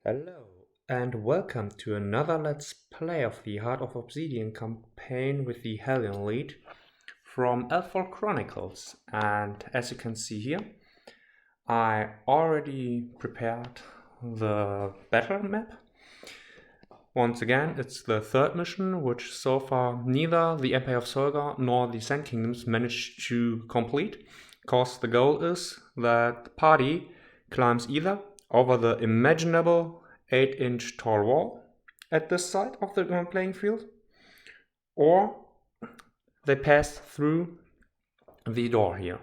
Hello, and welcome to another Let's Play of the Heart of Obsidian campaign with the Helion lead from Elfall Chronicles. And as you can see here, I already prepared the battle map. Once again, it's the third mission, which so far neither the Empire of Solgar nor the Sand Kingdoms managed to complete, because the goal is that the party climbs either over the imaginable 8-inch tall wall at this side of the playing field, or they pass through the door here.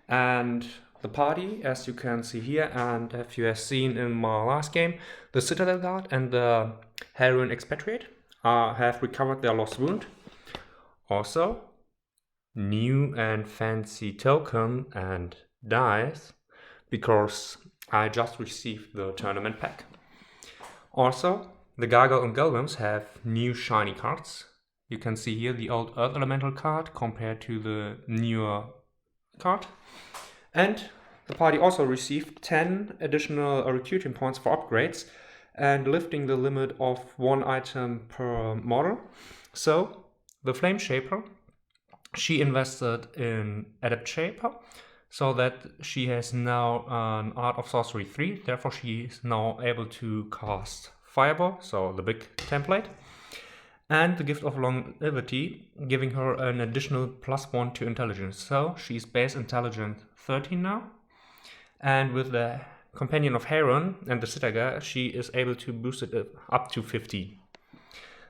And the party, as you can see here, and if you have seen in my last game, the Citadel Guard and the Helion expatriate have recovered their lost wound. Also, new and fancy token and dice, because I just received the tournament pack. Also, the Gargoyle and Golems have new shiny cards. You can see here the old Earth Elemental card compared to the newer card. And the party also received 10 additional recruiting points for upgrades and lifting the limit of one item per model. So, the Flame Shaper, she invested in Adept Shaper, so that she has now an Art of Sorcery 3, therefore she is now able to cast Fireball, so the big template, and the Gift of Longevity, giving her an additional +1 to Intelligence, so she's base Intelligence 13 now, and with the Companion of Helion and the Citadel, she is able to boost it up to 50.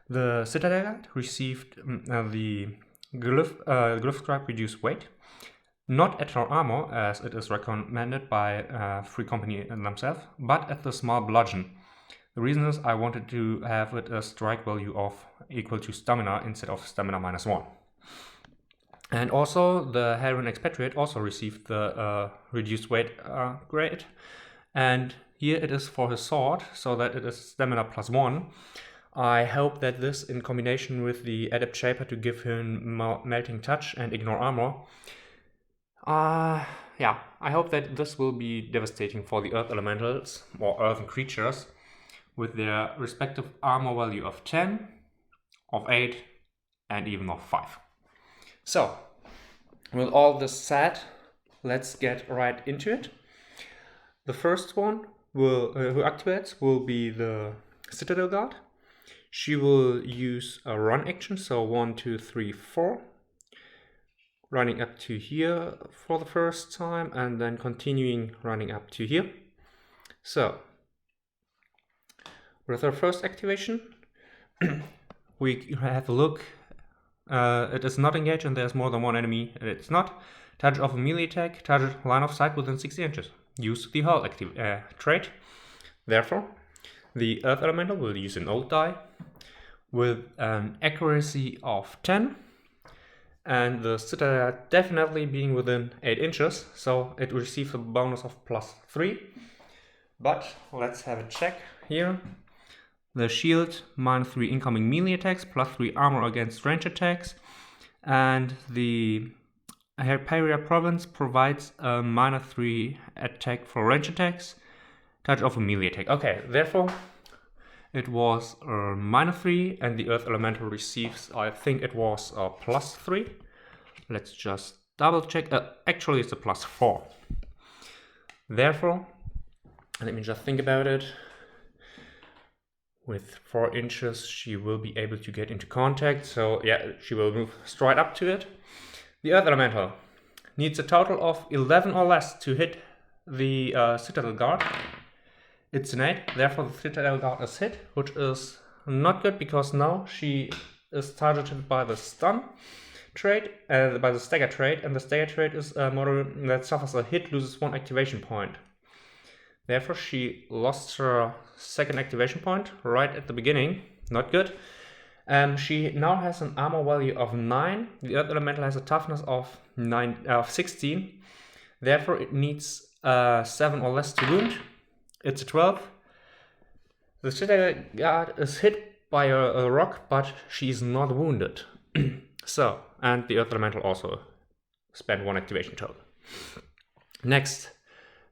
The Citadel received the Glyph Scribe Reduced Weight, not at her armor, as it is recommended by FreeCompany themselves, but at the small bludgeon. The reason is I wanted to have it a strike value of equal to stamina instead of stamina -1. And also the Helion expatriate also received the reduced weight grade, and here it is for his sword, so that it is stamina +1. I hope that this, in combination with the Adept Shaper to give him Melting Touch and Ignore Armor, I hope that this will be devastating for the Earth Elementals, or Earthen creatures, with their respective armor value of 10, of 8, and even of 5. So, with all this said, let's get right into it. The first one who activates will be the Citadel Guard. She will use a run action, so 1, 2, 3, 4. Running up to here for the first time, and then continuing running up to here. So, with our first activation, we have a look. It is not engaged and there's more than one enemy. It's not. Target of a melee attack, target line of sight within 60 inches. Use the hull trait. Therefore, the Earth Elemental will use an old die with an accuracy of 10. And the Citadel definitely being within 8 inches, so it receives a bonus of +3. But let's have a check here. The shield, -3 incoming melee attacks, +3 armor against range attacks, and the Hyperia province provides a -3 attack for range attacks, touch of a melee attack. Okay, therefore it was -3, and the Earth Elemental receives, I think it was a +3. Let's just double check. Actually, it's a +4. Therefore, let me just think about it. With 4 inches, she will be able to get into contact. So yeah, she will move straight up to it. The Earth Elemental needs a total of 11 or less to hit the Citadel Guard. It's an 8, therefore the Citadel Guard is hit, which is not good because now she is targeted by the stun trait, by the stagger trait, and the stagger trait is a model that suffers a hit, loses 1 activation point. Therefore she lost her second activation point right at the beginning, not good. She now has an armor value of 9, the Earth Elemental has a toughness of 16, therefore it needs 7 or less to wound. It's a 12. The Citadel Guard is hit by a rock, but she's not wounded. So, and the Earth Elemental also spent 1 activation token. Next,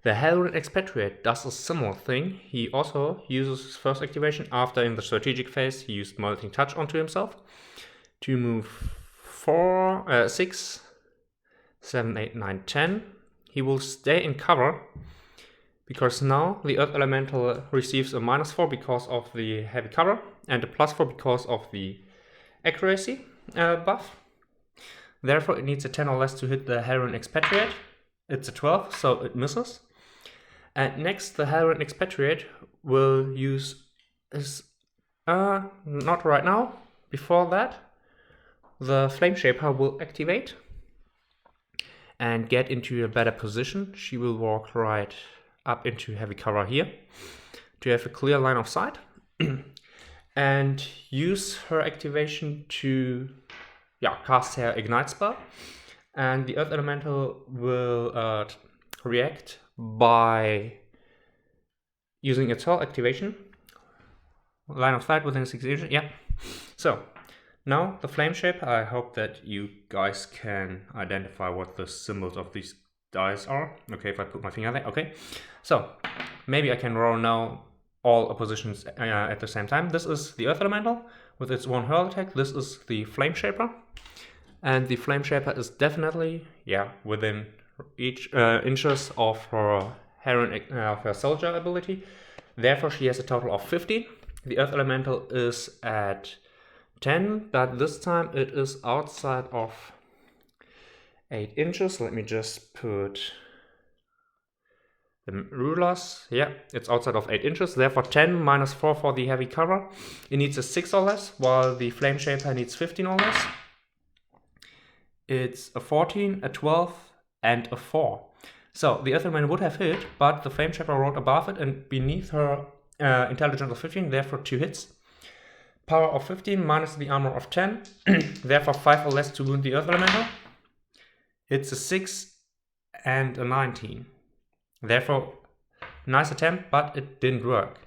The Helion expatriate does a similar thing. He also uses his first activation after, in the strategic phase, he used Melting Touch onto himself to move 4, 6, 7, 8, 9, 10. He will stay in cover because now the Earth Elemental receives a -4 because of the heavy cover and a +4 because of the accuracy buff. Therefore, it needs a 10 or less to hit the Helion expatriate. It's a 12, so it misses. And next, the Helion expatriate will use his... not right now. Before that, the Flame Shaper will activate and get into a better position. She will walk right up into heavy cover here to have a clear line of sight and use her activation to cast her Ignite spell. And the Earth Elemental will react by using its whole activation. Line of sight within 6 inches, yeah. So, now the Flame Shaper, I hope that you guys can identify what the symbols of these dice are. Okay, if I put my finger there, okay. So, maybe I can roll now all oppositions at the same time. This is the Earth Elemental with its 1 hurl attack. This is the Flame Shaper. And the Flame Shaper is definitely, within each inches of her her soldier ability. Therefore, she has a total of 15. The Earth Elemental is at 10, but this time it is outside of 8 inches. Let me just put the rulers. Yeah, it's outside of 8 inches. Therefore, 10 minus 4 for the heavy cover. It needs a 6 or less, while the Flame Shaper needs 15 or less. It's a 14, a 12, and a 4. So the Earth Elemental would have hit, but the Flame Shaper rolled above it and beneath her intelligence of 15, therefore 2 hits. Power of 15 minus the armor of 10, therefore 5 or less to wound the Earth Elemental. It's a 6 and a 19. Therefore, nice attempt, but it didn't work.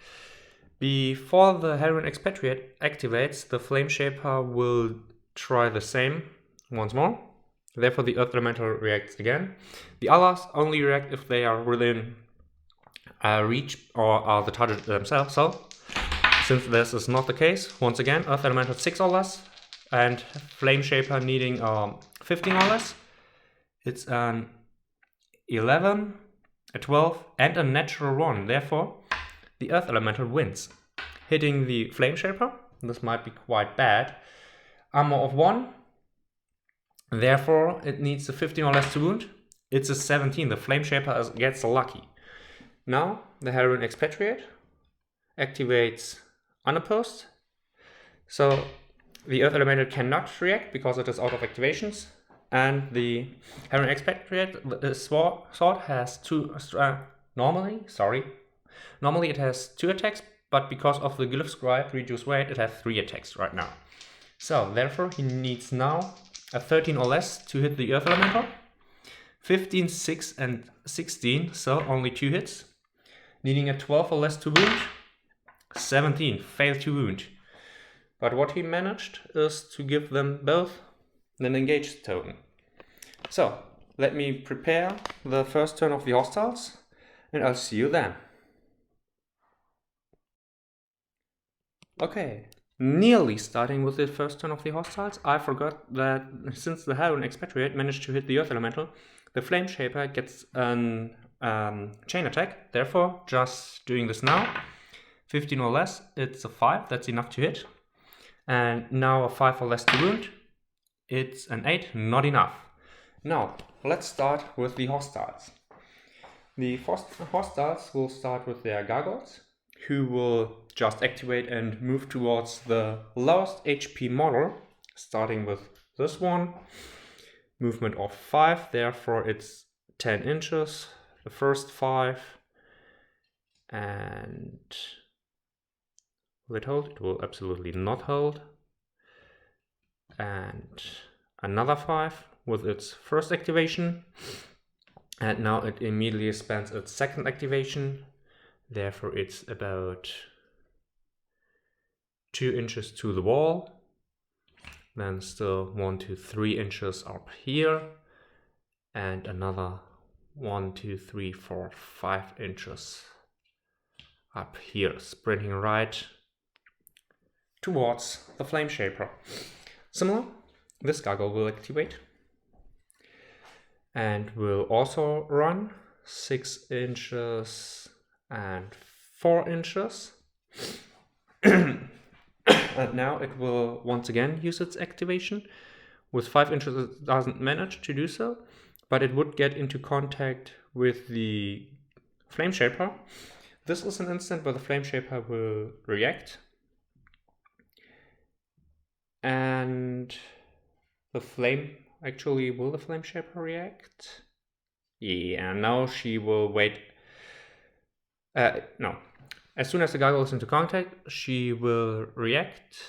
Before the Helion expatriate activates, the Flame Shaper will try the same once more. Therefore, the Earth Elemental reacts again. The others only react if they are within reach or are the target themselves. So, since this is not the case, once again, Earth Elemental 6 or less, and Flame Shaper needing 15 or less. It's an 11, a 12, and a natural 1. Therefore, the Earth Elemental wins. Hitting the Flame Shaper, this might be quite bad. Armor of 1. Therefore, it needs a 15 or less to wound. It's a 17. The Flame Shaper gets lucky. Now, the Helion expatriate activates unopposed. So, the Earth Elemental cannot react because it is out of activations. And the Helion expatriate, the sword has 2. Normally it has 2 attacks, but because of the Glyph Scribe reduced weight, it has 3 attacks right now. So, therefore, he needs now a 13 or less to hit the Earth Elemental. 15, 6, and 16, so only 2 hits. Needing a 12 or less to wound. 17, failed to wound. But what he managed is to give them both an engaged token. So, let me prepare the first turn of the hostiles, and I'll see you then. Okay. Nearly starting with the first turn of the hostiles, I forgot that since the Helion expatriate managed to hit the Earth Elemental, the Flame Shaper gets an chain attack. Therefore, just doing this now, 15 or less, it's a 5, that's enough to hit. And now a 5 or less to wound, it's an 8, not enough. Now, let's start with the hostiles. The hostiles will start with their gargoyles, who will just activate and move towards the lowest HP model, starting with this one. Movement of 5, therefore it's 10 inches, the first 5, and will it hold? It will absolutely not hold. And another 5 with its first activation, and now it immediately spends its second activation. Therefore, it's about 2 inches to the wall. Then still 1 to 3 inches up here. And another 1, 2, 3, 4, 5 inches up here, sprinting right towards the Flame Shaper. Similar, this gargoyle will activate and will also run 6 inches and 4 inches. And now it will once again use its activation. With 5 inches it doesn't manage to do so, but it would get into contact with the Flame Shaper. This is an instant where the Flame Shaper will react. And the flame, actually, will the Flame Shaper react? Yeah, now she will wait. No. As soon as the gargoyle is into contact, she will react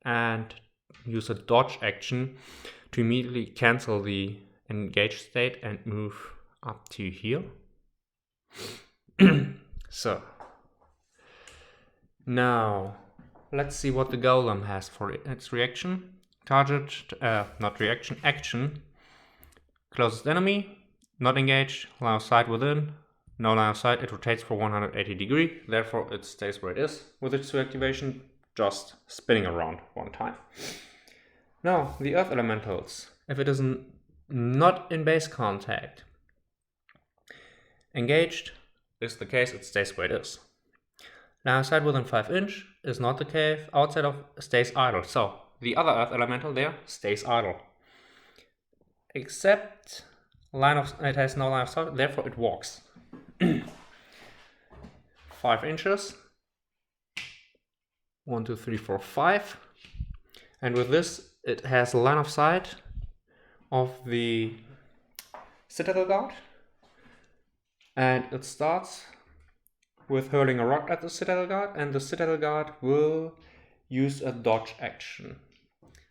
and use a dodge action to immediately cancel the engage state and move up to here. So, now let's see what the golem has for its reaction. Target, not reaction, action. Closest enemy, not engaged, line of sight within, no line of sight, it rotates for 180 degrees, therefore it stays where it is with its 2 activation, just spinning around one time. Now, the earth elementals, if it is not in base contact, engaged is the case, it stays where it is. Line of sight within 5 inch is not the case, outside of stays idle, so the other earth elemental there stays idle. Except it has no line of sight, therefore it walks. 5 inches. 1, 2, 3, 4, 5. And with this, it has a line of sight of the Citadel Guard. And it starts with hurling a rock at the Citadel Guard, and the Citadel Guard will use a dodge action.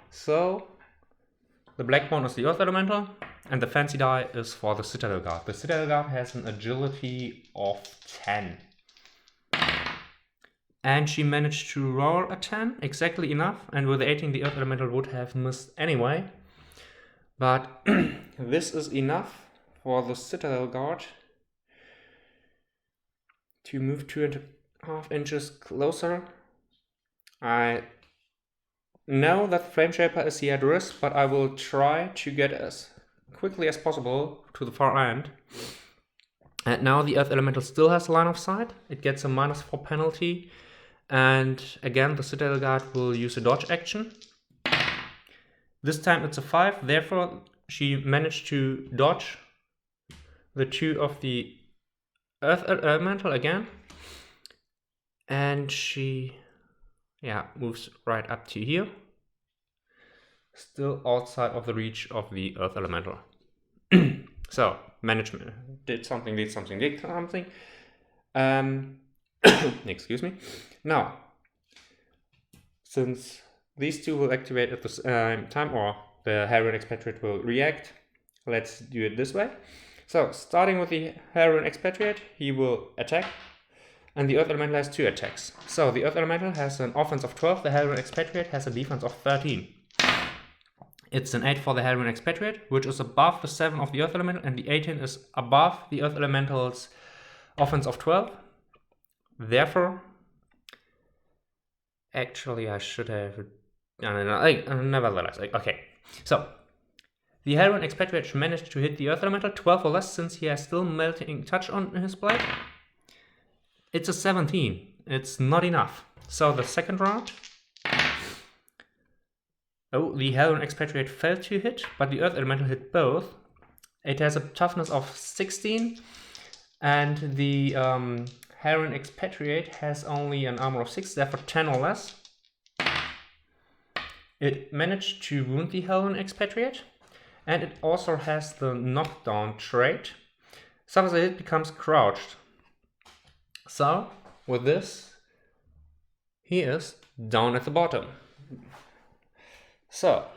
So, the black one is the Earth Elemental, and the fancy die is for the Citadel Guard. The Citadel Guard has an agility of 10. And she managed to roll a 10, exactly enough, and with 18 the Earth Elemental would have missed anyway. But this is enough for the Citadel Guard to move 2.5 inches closer. I know that Flame Shaper is here at risk, but I will try to get as quickly as possible to the far end. And now the Earth Elemental still has line of sight. It gets a -4 penalty. And again, the Citadel Guard will use a dodge action. This time it's a 5, therefore she managed to dodge the 2 of the Earth Elemental again. And she moves right up to here. Still outside of the reach of the Earth Elemental. So, management did something. Excuse me. Now, since these two will activate at the same time, or the Helion Expatriate will react, let's do it this way. So, starting with the Helion Expatriate, he will attack, and the Earth Elemental has 2 attacks. So, the Earth Elemental has an offense of 12, the Helion Expatriate has a defense of 13. It's an 8 for the Helion Expatriate, which is above the 7 of the Earth Elemental, and the 18 is above the Earth Elemental's offense of 12. Therefore, actually I should have, nevertheless, okay. So, the Helion Expatriate managed to hit the Earth Elemental 12 or less, since he has still melting touch on his blade. It's a 17, it's not enough. So the second round, the Helion Expatriate failed to hit, but the Earth Elemental hit both. It has a toughness of 16, and the Helion Expatriate has only an armor of 6, therefore 10 or less. It managed to wound the Helion Expatriate, and it also has the knockdown trait. Suffers a hit, becomes crouched. So, with this, he is down at the bottom. So,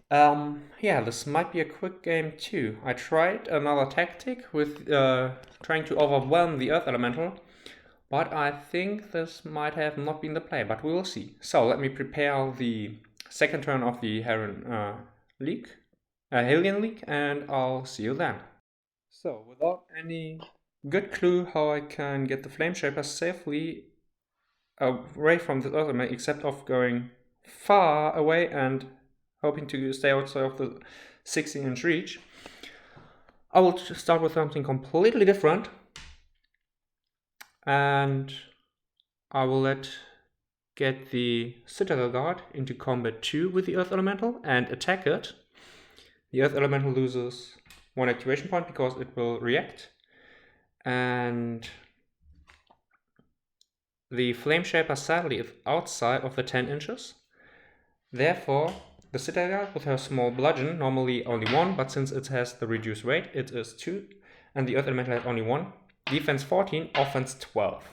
this might be a quick game too. I tried another tactic with trying to overwhelm the Earth Elemental, but I think this might have not been the play, but we will see. So let me prepare the second turn of the Helion League, and I'll see you then. So, without any good clue how I can get the Flame Shaper safely away from this other mate, except of going far away and hoping to stay outside of the 16-inch reach, I will start with something completely different, and I will get the Citadel Guard into combat 2 with the Earth Elemental and attack it. The Earth Elemental loses 1 activation point because it will react, and the Flame Shaper sadly is outside of the 10 inches. Therefore, the Citadel Guard with her small bludgeon, normally only 1, but since it has the reduced weight, it is 2, and the Earth Elemental has only 1. Defense 14, offense 12.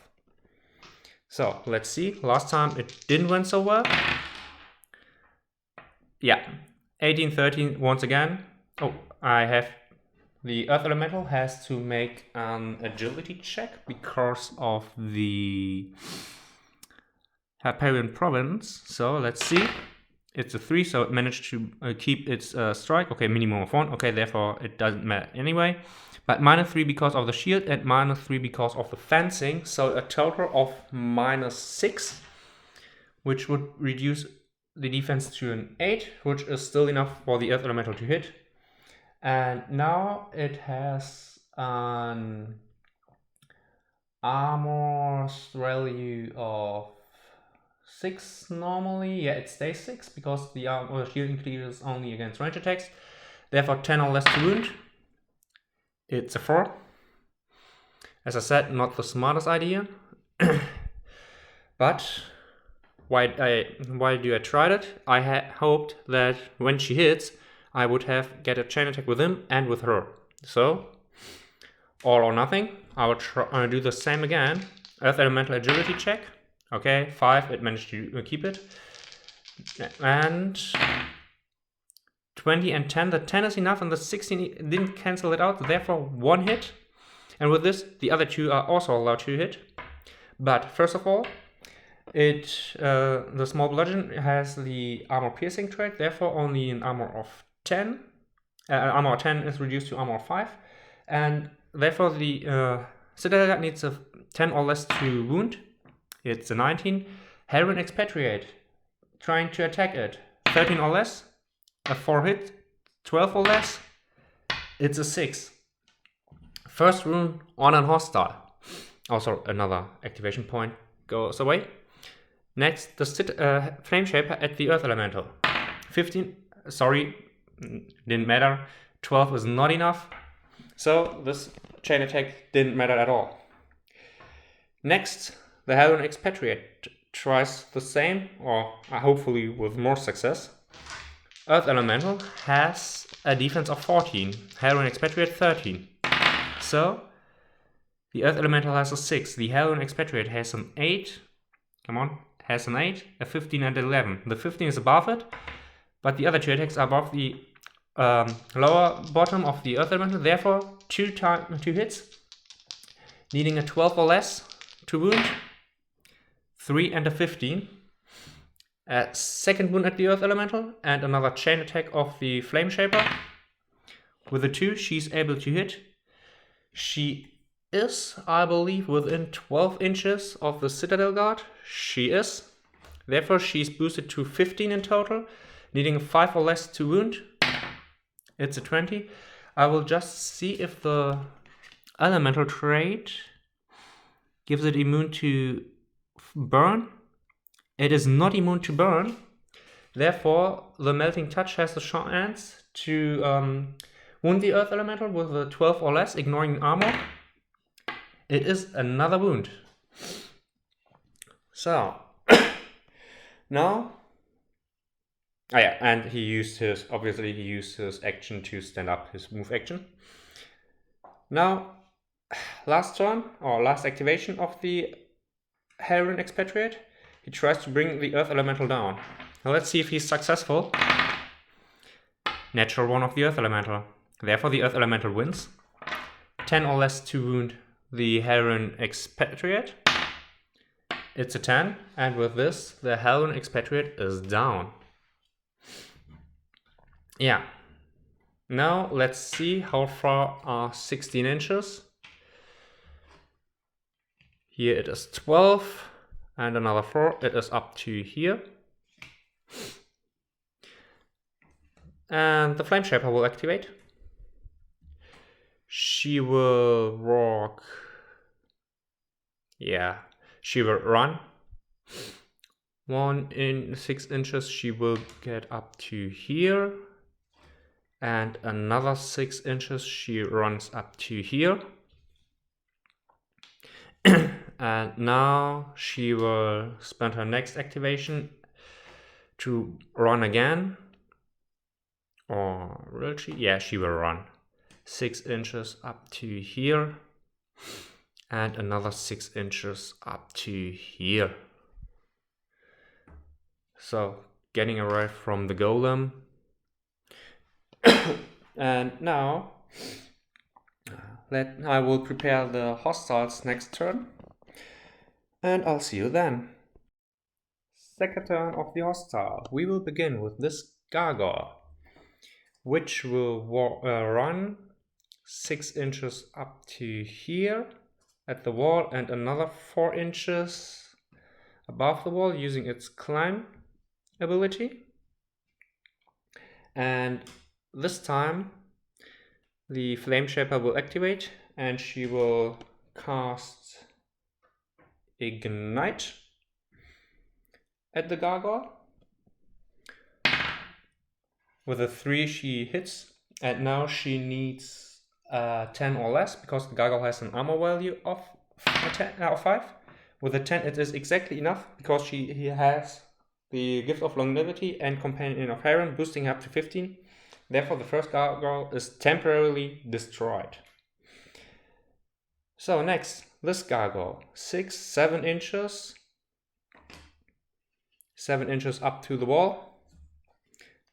So, let's see. Last time it didn't went so well. Yeah, 18, 13 once again. Oh, I have... The Earth Elemental has to make an agility check because of the Hyperion Province. So, let's see. It's a 3, so it managed to keep its strike. Okay, minimum of 1. Okay, therefore it doesn't matter anyway. But -3 because of the shield and -3 because of the fencing. So a total of -6, which would reduce the defense to an 8, which is still enough for the Earth Elemental to hit. And now it has an armor value of 6 normally. Yeah, it stays 6 because the shield increases only against range attacks. Therefore 10 or less to wound. It's a 4. As I said, not the smartest idea. But why do I try it? I had hoped that when she hits, I would get a chain attack with him and with her. So, all or nothing. I will do the same again. Earth Elemental Agility check. Okay, 5, it managed to keep it. And 20 and 10, the 10 is enough and the 16 didn't cancel it out, therefore 1 hit. And with this, the other 2 are also allowed to hit. But first of all, the small bludgeon has the armor piercing trait, therefore only an armor of 10. Armor 10 is reduced to armor 5. And therefore the Citadel Guard needs a 10 or less to wound. It's a 19. Helion Expatriate, trying to attack it. 13 or less. A 4 hit. 12 or less. It's a 6. First rune on an hostile. Also another activation point goes away. Next, the Flame Shaper at the Earth Elemental. 15, sorry, didn't matter. 12 is not enough. So this chain attack didn't matter at all. Next, the Helion Expatriate tries the same, or hopefully with more success. Earth Elemental has a defense of 14, Helion Expatriate 13. So, the Earth Elemental has a 6, the Helion Expatriate has an 8, has an 8, a 15 and 11. The 15 is above it, but the other 2 attacks are above the lower bottom of the Earth Elemental, therefore 2 hits, needing a 12 or less to wound, 3 and a 15. A second wound at the Earth Elemental and another chain attack of the Flame Shaper. With a 2, she's able to hit. She is, I believe, within 12 inches of the Citadel Guard. She is. Therefore, she's boosted to 15 in total, needing a 5 or less to wound. It's a 20. I will just see if the Elemental trait gives it immune to burn. It is not immune to burn. Therefore, the Melting Touch has the chance to wound the Earth Elemental with a 12 or less, ignoring armor. It is another wound. So, now... Oh yeah, and he used his action to stand up, his move action. Now, last turn, or last activation of the Helion Expatriate, he tries to bring the Earth Elemental down. Now let's see if he's successful. Natural 1 of the Earth Elemental. Therefore the Earth Elemental wins. 10 or less to wound the Helion Expatriate. It's a 10, and with this, the Helion Expatriate is down. Yeah. Now let's see how far are 16 inches. Here it is 12 and another 4. It is up to here. And the Flame Shaper will activate. She will walk. Yeah, she will run. 6 inches, she will get up to here. And another 6 inches, she runs up to here. And now she will spend her next activation to run again. Or will she? Yeah, she will run 6 inches up to here. And another 6 inches up to here. So, getting away from the golem. And now I will prepare the hostiles next turn. And I'll see you then. Second turn of the hostile. We will begin with this gargoyle, which will run 6 inches up to here at the wall and another 4 inches above the wall using its climb ability. And this time the Flame Shaper will activate and she will cast Ignite at the gargoyle. With a 3 she hits, and now she needs 10 or less because the gargoyle has an armor value of 5. With a 10 it is exactly enough because he has the Gift of Longevity and Companion of Heron, boosting up to 15. Therefore the first gargoyle is temporarily destroyed. So next, this gargoyle, 7 inches. 7 inches up to the wall.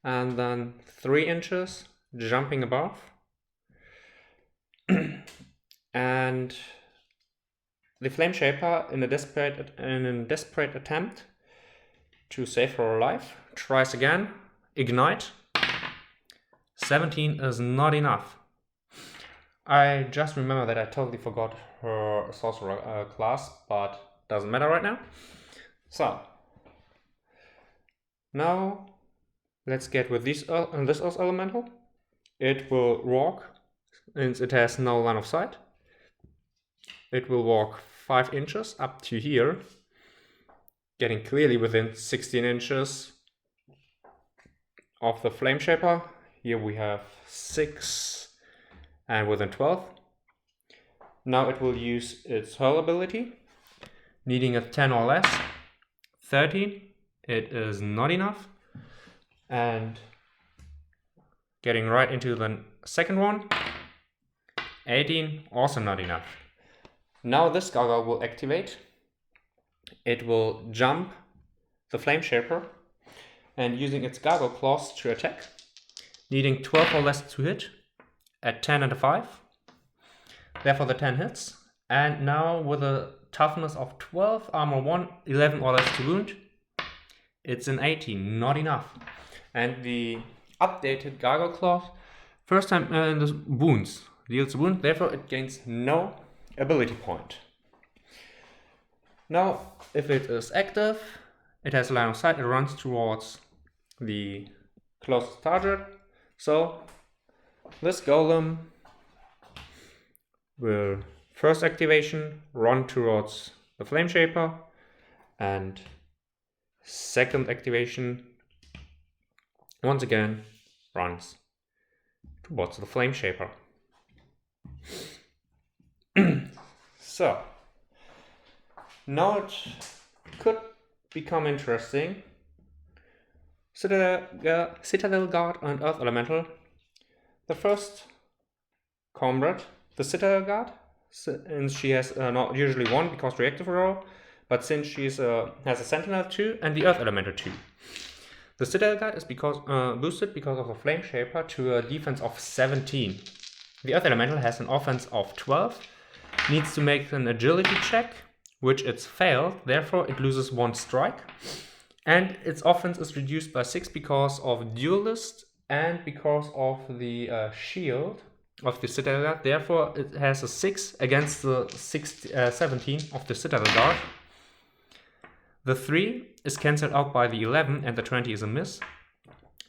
And then 3 inches jumping above. And the Flame Shaper, in a desperate attempt to save her life, tries again. Ignite. 17 is not enough. I just remember that I totally forgot her sorcerer class, but doesn't matter right now. So now let's get with this Earth Elemental. It will walk, since it has no line of sight. It will walk 5 inches up to here, getting clearly within 16 inches of the Flame Shaper. Here we have 6 and within 12. Now it will use its Hurl ability, needing a 10 or less. 13, it is not enough. And getting right into the second one. 18, also not enough. Now this gargoyle will activate. It will jump the Flame Shaper and using its gargoyle claws to attack, needing 12 or less to hit at 10 and a 5. Therefore the 10 hits. And now with a toughness of 12, armor 1, 11 or less to wound, it's an 18, not enough. And the updated gargoyle claw, first time in the wounds, deals wound, therefore it gains no ability point. Now, if it is active, it has a line of sight, it runs towards the closest target. So, this golem will first activation run towards the Flame Shaper, and second activation once again runs towards the Flame Shaper. So, now it could become interesting. Citadel Guard and Earth Elemental. The first combat, the Citadel Guard, and she has not usually 1 because reactive roll, but since she has a Sentinel 2 and the Earth Elemental 2. The Citadel Guard is boosted because of the Flame Shaper to a defense of 17. The Earth Elemental has an offense of 12, needs to make an agility check, which it's failed, therefore it loses 1 strike. And its offense is reduced by 6 because of Duelist and because of the shield of the Citadel Guard, therefore it has a 6 against the 17 of the Citadel Guard. The 3 is cancelled out by the 11 and the 20 is a miss.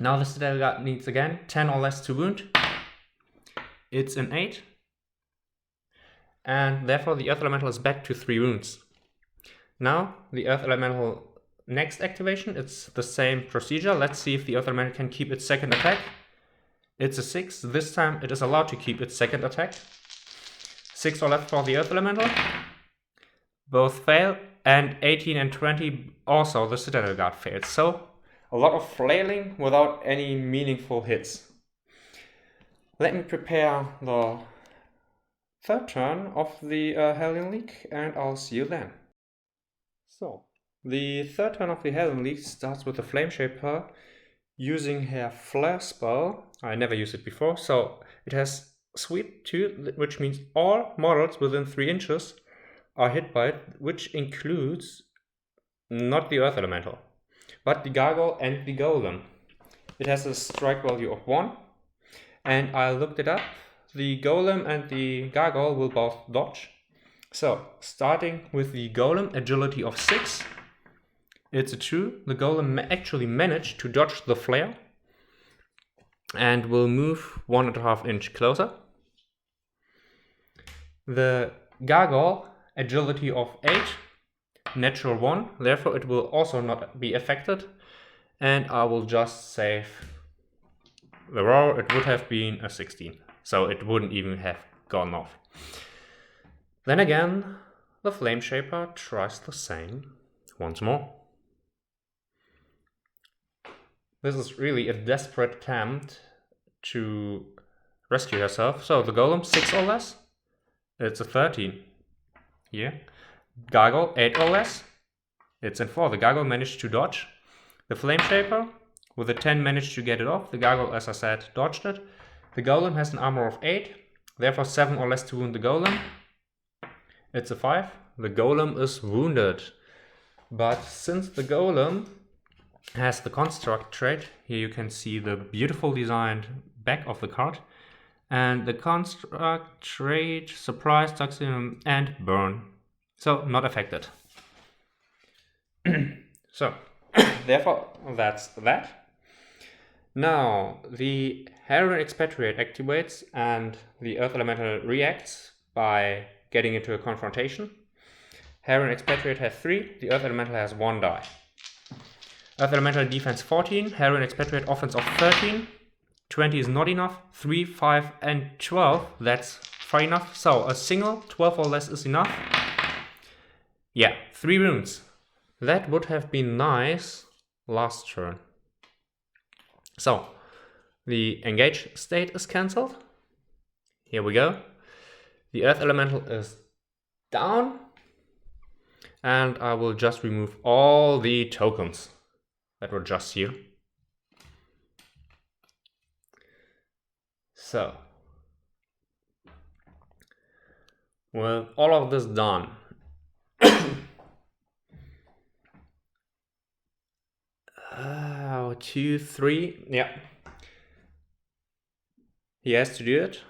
Now the Citadel Guard needs again 10 or less to wound. It's an 8. And therefore the Earth Elemental is back to 3 wounds. Now the Earth Elemental next activation, it's the same procedure. Let's see if the Earth Elemental can keep its second attack. It's a 6. This time it is allowed to keep its second attack. 6 or less for the Earth Elemental. Both fail, and 18 and 20 also the Citadel Guard fails. So a lot of flailing without any meaningful hits. Let me prepare the third turn of the Helion League and I'll see you then. So, the third turn of the Helion League starts with the Flame Shaper using her Flare spell. I never used it before, so it has Sweep 2, which means all models within 3 inches are hit by it, which includes not the Earth Elemental, but the Gargoyle and the Golem. It has a strike value of 1, and I looked it up. The Golem and the Gargoyle will both dodge. So, starting with the Golem, agility of 6. It's a 2. The Golem actually managed to dodge the flare and will move 1.5 inch closer. The Gargoyle, agility of 8, natural 1, therefore it will also not be affected. And I will just save the roll. It would have been a 16, so it wouldn't even have gone off. Then again, the Flame Shaper tries the same once more. This is really a desperate attempt to rescue herself. So the Golem, 6 or less. It's a 13. Here. Gargoyle, 8 or less. It's in 4. The Gargoyle managed to dodge. The Flame Shaper, with a 10, managed to get it off. The Gargoyle, as I said, dodged it. The Golem has an armor of 8. Therefore 7 or less to wound the Golem. It's a 5. The Golem is wounded. But since the Golem has the construct trait, here you can see the beautiful designed back of the card, and the construct trait, surprise, toxin, and burn. So not affected. So therefore that's that. Now the Helion Expatriate activates and the Earth Elemental reacts by getting into a confrontation. Helion Expatriate has 3, the Earth Elemental has 1 die. Earth Elemental defense 14, Helion Expatriate offense of 13, 20 is not enough, 3, 5 and 12, that's far enough. So a single 12 or less is enough. Yeah, 3 wounds. That would have been nice last turn. So the engage state is cancelled. Here we go. The Earth Elemental is down. And I will just remove all the tokens that were just here. So, with all of this done, 2, 3, yeah. He has to do it.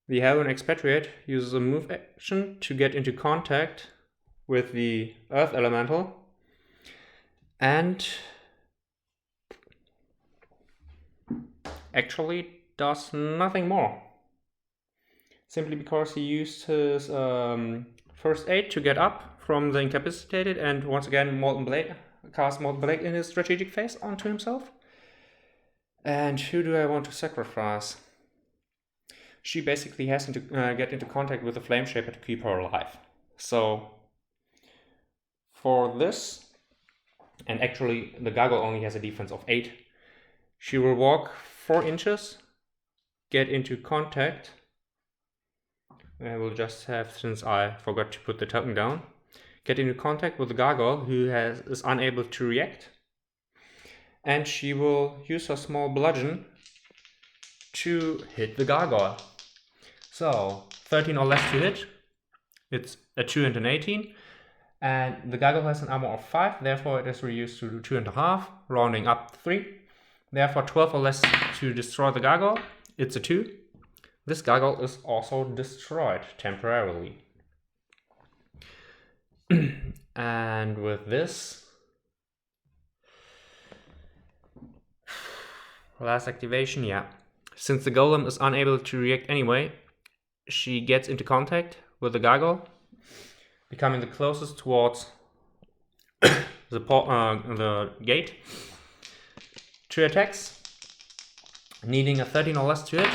The Helion Expatriate uses a move action to get into contact with the Earth Elemental and actually does nothing more. Simply because he used his first aid to get up from the incapacitated and once again cast Molten Blade in his strategic phase onto himself. And who do I want to sacrifice? She basically has to get into contact with the Flame Shaper to keep her alive. So for this, and actually the Gargoyle only has a defense of 8, she will walk 4 inches, get into contact. I will just have, since I forgot to put the token down, get into contact with the Gargoyle who is unable to react. And she will use her small bludgeon to hit the Gargoyle. So 13 or less to hit. It's a 2 and an 18. And the Gargoyle has an armor of 5, therefore it is reduced to 2.5, rounding up 3. Therefore 12 or less to destroy the gargoyle. It's a 2. This gargoyle is also destroyed temporarily. And with this, last activation, yeah. Since the golem is unable to react anyway, she gets into contact with the gargoyle, becoming the closest towards the gate. 2 attacks, needing a 13 or less to hit.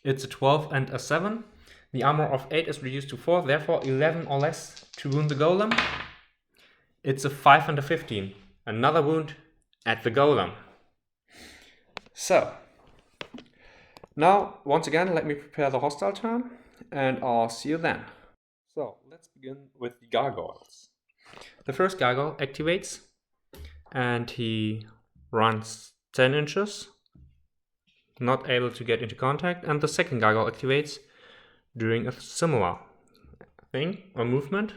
It's a 12 and a 7. The armor of 8 is reduced to 4, therefore 11 or less to wound the golem. It's a 5 and a 15. Another wound at the golem. So, now once again let me prepare the hostile turn and I'll see you then. So, let's begin with the gargoyles. The first gargoyle activates and he runs 10 inches, not able to get into contact, and the second gargoyle activates doing a similar thing or movement.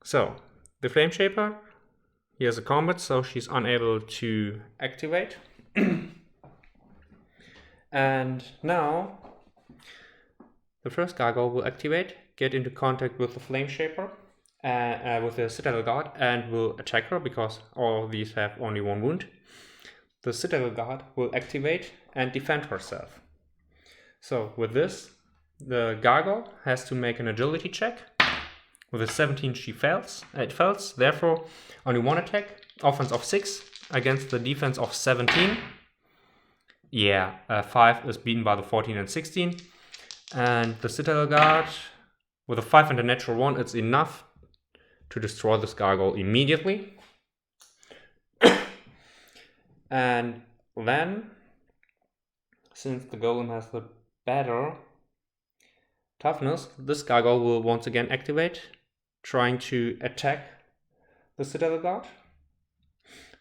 So the Flame Shaper, he has a combat, so she's unable to activate. And now the first gargoyle will activate, get into contact with the Flame Shaper, with the Citadel Guard, and will attack her because all of these have only 1 wound. The Citadel Guard will activate and defend herself. So with this, the gargoyle has to make an agility check. With a 17 she fails. It fails, therefore only 1 attack, offense of 6 against the defense of 17. Yeah, 5 is beaten by the 14 and 16. And the Citadel Guard, with a 5 and a natural 1, it's enough to destroy this gargoyle immediately. And then, since the golem has the better toughness, this gargoyle will once again activate, trying to attack the Citadel Guard.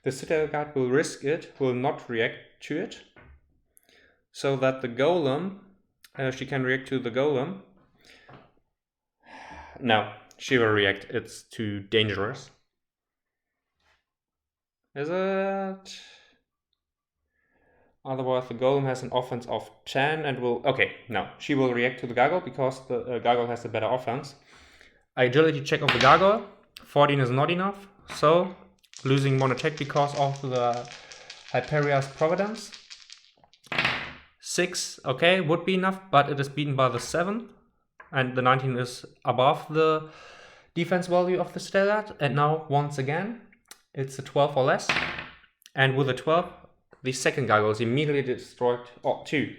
The Citadel Guard will risk it, will not react to it, so that the golem, she can react to the golem. No, she will react, it's too dangerous. Is it? Otherwise the golem has an offense of 10 and will... Okay, no, she will react to the gargoyle because the gargoyle has a better offense. Agility check of the gargoyle, 14 is not enough, so losing 1 attack because of the Hyperia's Providence. 6, okay, would be enough, but it is beaten by the 7, and the 19 is above the defense value of the Stellar. And now, once again, it's a 12 or less, and with a 12, the second gargoyle is immediately destroyed, or 2.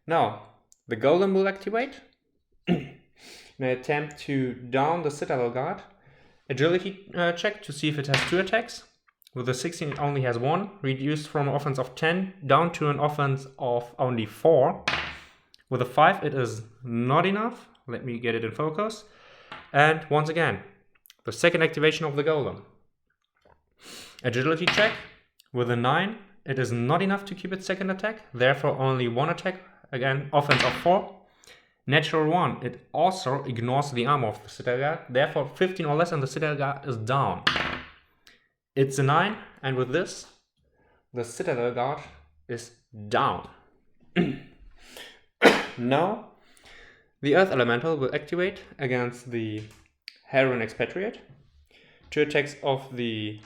Now, the golem will activate in an attempt to down the Citadel Guard. Agility check to see if it has 2 attacks. With a 16 it only has 1, reduced from an offense of 10 down to an offense of only 4. With a 5 it is not enough. Let me get it in focus. And once again, the second activation of the golem. Agility check. With a 9 it is not enough to keep its second attack, therefore only 1 attack, again offense of 4. Natural 1, it also ignores the armor of the Citadel Guard, therefore 15 or less and the Citadel Guard is down. It's a 9, and with this, the Citadel Guard is down. Now, the Earth Elemental will activate against the Helion Expatriate. 2 attacks of the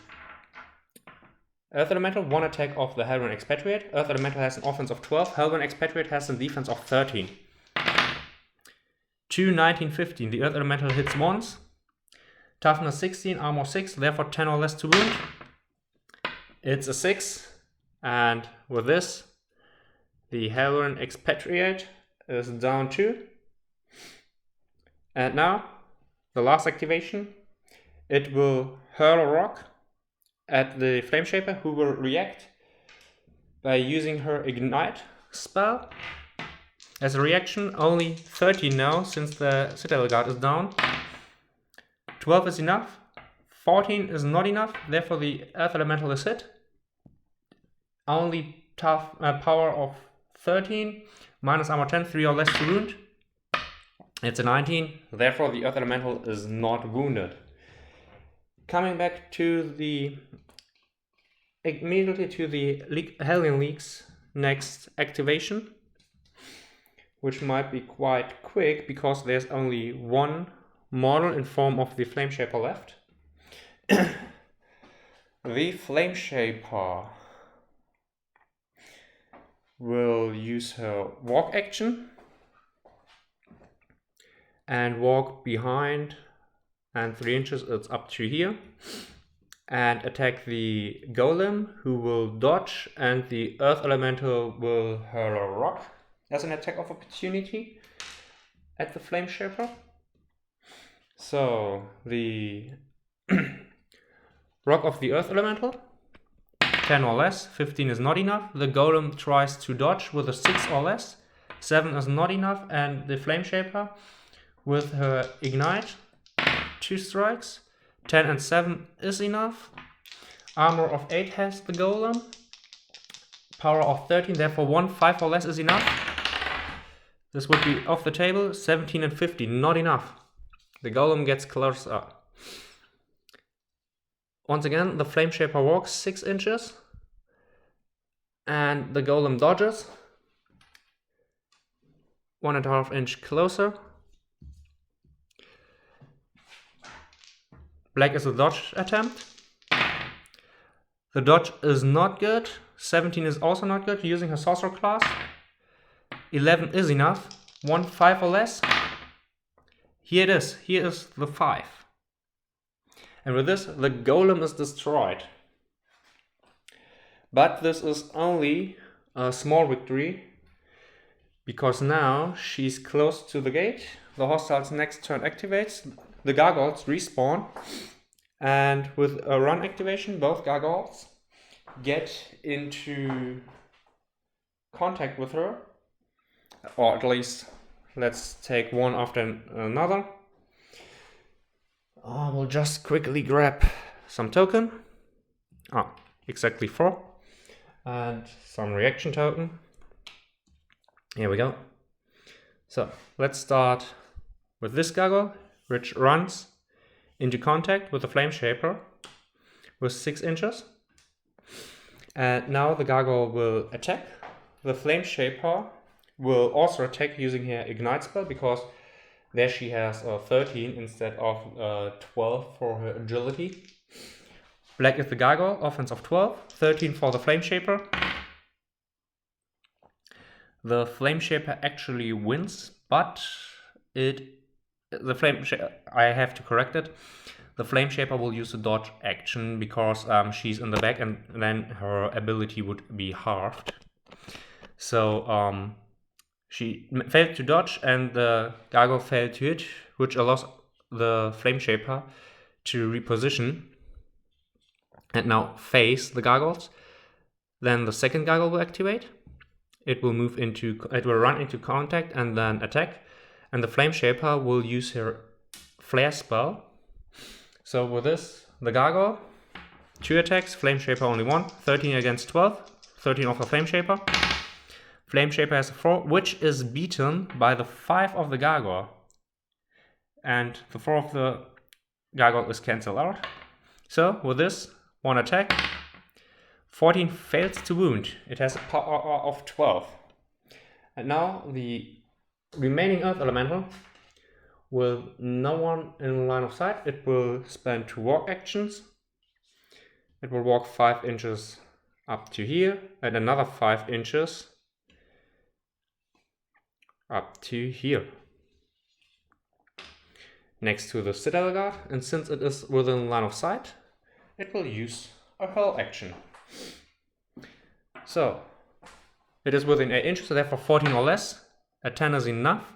Earth Elemental, 1 attack of the Helion Expatriate. Earth Elemental has an offense of 12, Helion Expatriate has a defense of 13. 2, 19, 15. The Earth Elemental hits once. Toughness 16, armor 6, therefore 10 or less to wound. It's a 6, and with this, the Helion Expatriate is down 2. And now, the last activation, it will hurl a rock at the Flame Shaper, who will react by using her Ignite spell. As a reaction, only 13 now, since the Citadel Guard is down. 12 is enough, 14 is not enough, therefore the Earth Elemental is hit. Only power of 13, minus armor 10, 3 or less to wound. It's a 19, therefore the Earth Elemental is not wounded. Coming back to the immediately to the Helion League's next activation, which might be quite quick because there's only one model in form of the Flame Shaper left. The Flame Shaper will use her walk action and walk behind, and 3 inches, it's up to here, and attack the golem, who will dodge, and the earth elemental will hurl a rock as an attack of opportunity at the Flame Shaper. So the rock of the earth elemental, 10 or less, 15 is not enough. The golem tries to dodge with a 6 or less, 7 is not enough, and the Flame Shaper with her ignite, 2 strikes, 10 and 7 is enough. Armor of 8 has the golem, power of 13, therefore 1, 5 or less is enough. This would be off the table. 17 and 15, not enough. The golem gets closer. Once again, the Flame Shaper walks 6 inches, and the golem dodges 1.5 inch closer. Black is a dodge attempt. The dodge is not good. 17 is also not good, using her sorcerer class. 11 is enough. 1, 5 or less. Here it is. Here is the 5. And with this, the golem is destroyed. But this is only a small victory, because now she's close to the gate. The hostile's next turn activates. The gargoyles respawn, and with a run activation, both gargoyles get into contact with her, or at least let's take one after another. We'll just quickly grab some token. Exactly 4, and some reaction token. Here we go. So let's start with this gargoyle, which runs into contact with the Flame Shaper with 6 inches. And now the gargoyle will attack. The Flame Shaper will also attack using her Ignite spell, because there she has 13 instead of 12 for her agility. Black is the gargoyle, offense of 12, 13 for the Flame Shaper. The Flame Shaper actually wins, but I have to correct it. The Flame Shaper will use a dodge action because she's in the back, and then her ability would be halved. So she failed to dodge, and the gargoyle failed to hit, which allows the Flame Shaper to reposition and now face the gargoyles. Then the second gargoyle will activate. It will run into contact and then attack. And the Flame Shaper will use her flare spell. So with this, the gargoyle, 2 attacks, Flame Shaper only 1, 13 against 12, 13 off the Flame Shaper. Flame Shaper has a 4, which is beaten by the 5 of the gargoyle. And the 4 of the gargoyle is cancelled out. So with this, 1 attack, 14 fails to wound. It has a power of 12. And now the remaining Earth Elemental, with no one in line of sight, it will spend 2 walk actions. It will walk 5 inches up to here, and another 5 inches up to here, next to the Citadel Guard. And since it is within line of sight, it will use a hurl action. So it is within 8 inches, so therefore 14 or less. A 10 is enough.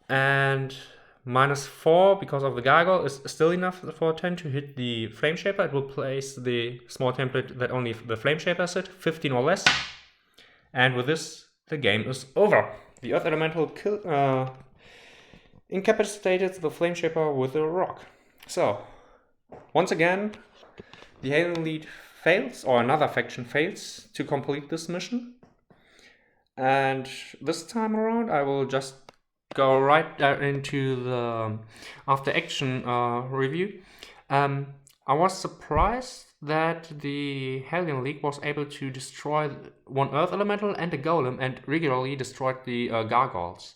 And -4 because of the gargoyle is still enough for a 10 to hit the Flame Shaper. It will place the small template that only the Flame Shaper hit, 15 or less. And with this, the game is over. The Earth Elemental incapacitated the Flame Shaper with a rock. So, once again, the Helion lead fails, or another faction fails, to complete this mission. And this time around, I will just go right into the after action review. I was surprised that the Helion League was able to destroy one Earth Elemental and a Golem and regularly destroyed the Gargoyles.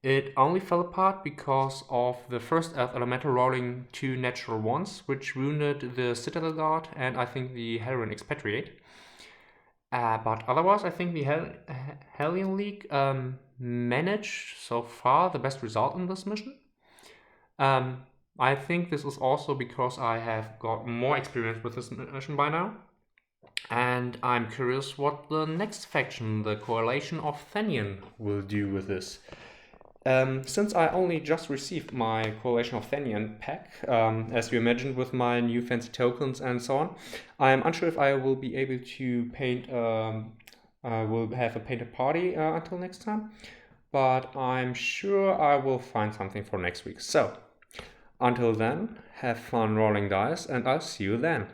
It only fell apart because of the first Earth Elemental rolling 2 natural ones, which wounded the Citadel Guard and I think the Helion Expatriate. But otherwise, I think the Helion League managed so far the best result in this mission. I think this is also because I have got more experience with this mission by now. And I'm curious what the next faction, the Coalition of Thenion, will do with this. Since I only just received my Coalition of Thenion pack, as you imagined with my new fancy tokens and so on, I'm unsure if I will be able to paint, will have a painted party until next time, but I'm sure I will find something for next week. So, until then, have fun rolling dice and I'll see you then.